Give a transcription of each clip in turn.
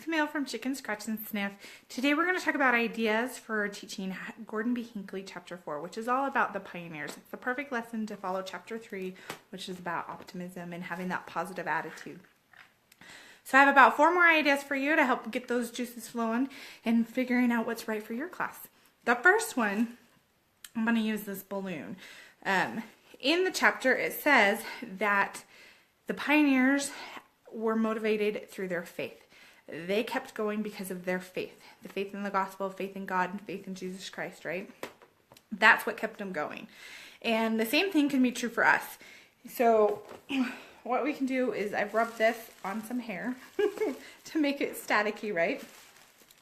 Camille from Chicken Scratch and Sniff. Today we're going to talk about ideas for teaching Gordon B. Hinckley Chapter 4, which is all about the pioneers. It's the perfect lesson to follow Chapter 3, which is about optimism and having that positive attitude. So I have about 4 more ideas for you to help get those juices flowing and figuring out what's right for your class. The first one, I'm going to use this balloon. In the chapter it says that the pioneers were motivated through their faith. They kept going because of their faith. The faith in the gospel, faith in God, and faith in Jesus Christ, right? That's what kept them going. And the same thing can be true for us. So what we can do is I've rubbed this on some hair to make it staticky, right?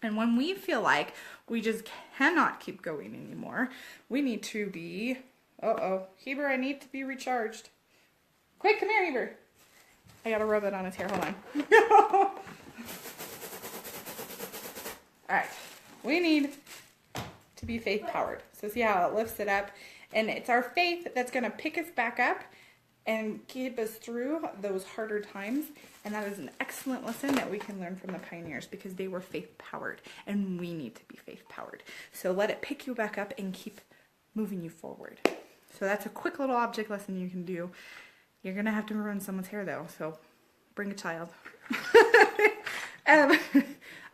And when we feel like we just cannot keep going anymore, we need to be, Heber, I need to be recharged. Quick, come here, Heber. I gotta rub it on his hair, hold on. Alright, we need to be faith powered. So see how it lifts it up? And it's our faith that's gonna pick us back up and keep us through those harder times. And that is an excellent lesson that we can learn from the pioneers because they were faith powered and we need to be faith powered. So let it pick you back up and keep moving you forward. So that's a quick little object lesson you can do. You're going to have to ruin someone's hair though, so bring a child.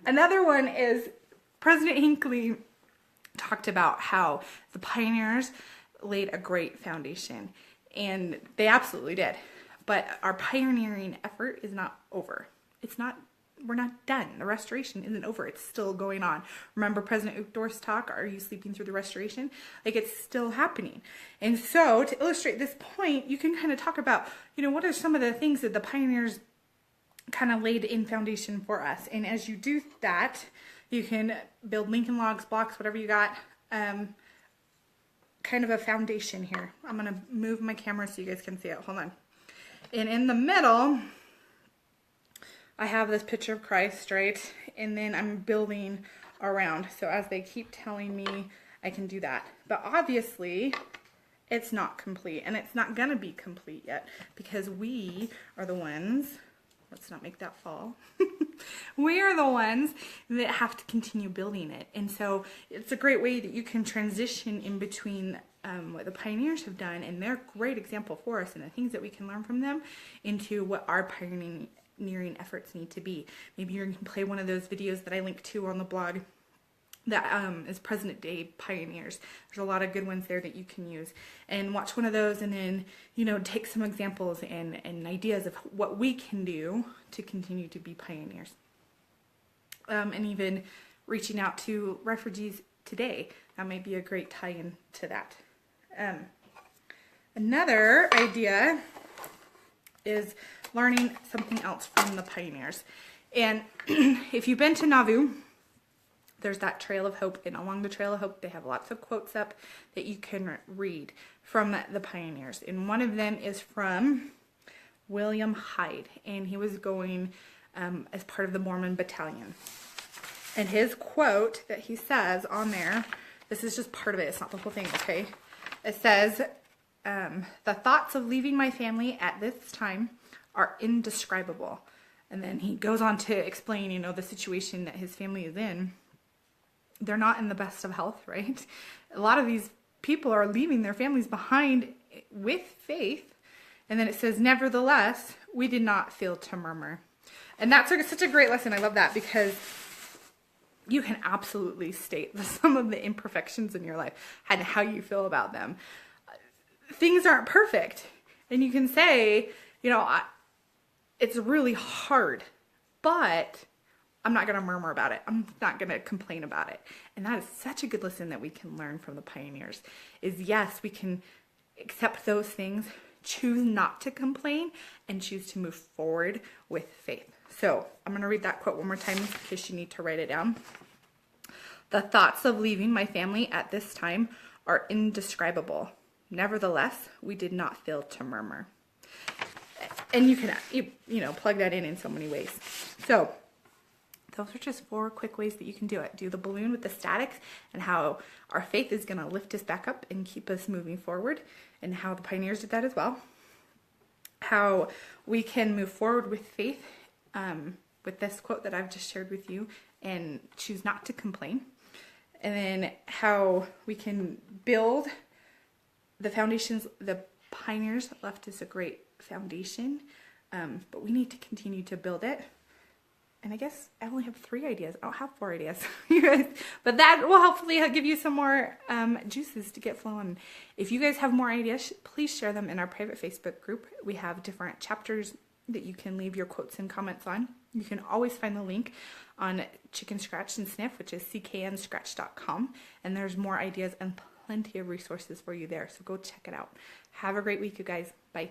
Another one is President Hinckley talked about how the pioneers laid a great foundation, and they absolutely did. But our pioneering effort is not over. We're not done. The restoration isn't over. It's still going on. Remember President Uchtdorf's talk, Are You Sleeping Through the Restoration? Like, it's still happening. And so to illustrate this point, you can kind of talk about, what are some of the things that the pioneers kind of laid in foundation for us. And as you do that, you can build Lincoln logs, blocks, whatever you got, kind of a foundation here. I'm going to move my camera so you guys can see it. Hold on. And in the middle, I have this picture of Christ, right? And then I'm building around. So as they keep telling me, I can do that. But obviously, it's not complete. And it's not going to be complete yet because we are the ones, let's not make that fall. We are the ones that have to continue building it. And so it's a great way that you can transition in between what the pioneers have done, and they're a great example for us and the things that we can learn from them, into what our pioneering efforts need to be. Maybe you can play one of those videos that I linked to on the blog that is Present Day Pioneers. There's a lot of good ones there that you can use, and watch one of those and then take some examples and ideas of what we can do to continue to be pioneers, and even reaching out to refugees today. That might be a great tie-in to that. Another idea is learning something else from the pioneers. And if you've been to Nauvoo, there's that Trail of Hope, and along the Trail of Hope they have lots of quotes up that you can read from the pioneers. And one of them is from William Hyde, and he was going as part of the Mormon battalion. And his quote that he says on there, this is just part of it, it's not the whole thing, okay? It says, the thoughts of leaving my family at this time are indescribable. And then he goes on to explain, the situation that his family is in. They're not in the best of health, right? A lot of these people are leaving their families behind with faith. And then it says, nevertheless, we did not feel to murmur. And that's such a great lesson. I love that because you can absolutely state some of the imperfections in your life and how you feel about them. Things aren't perfect. And you can say, it's really hard, but I'm not going to murmur about it. I'm not going to complain about it. And that is such a good lesson that we can learn from the pioneers is, yes, we can accept those things, choose not to complain, and choose to move forward with faith. So I'm going to read that quote one more time in case you need to write it down. The thoughts of leaving my family at this time are indescribable. Nevertheless, we did not fail to murmur. And you can, plug that in so many ways. So those are just 4 quick ways that you can do it. Do the balloon with the statics and how our faith is going to lift us back up and keep us moving forward, and how the pioneers did that as well. How we can move forward with faith with this quote that I've just shared with you and choose not to complain. And then how we can build the foundations. The pioneers left us a great foundation, but we need to continue to build it. And I guess I only have 3 ideas. I don't have 4 ideas, you guys. But that will hopefully give you some more juices to get flowing. If you guys have more ideas, please share them in our private Facebook group. We have different chapters that you can leave your quotes and comments on. You can always find the link on Chicken Scratch and Sniff, which is cknscratch.com. And there's more ideas and plenty of resources for you there. So go check it out. Have a great week, you guys. Bye.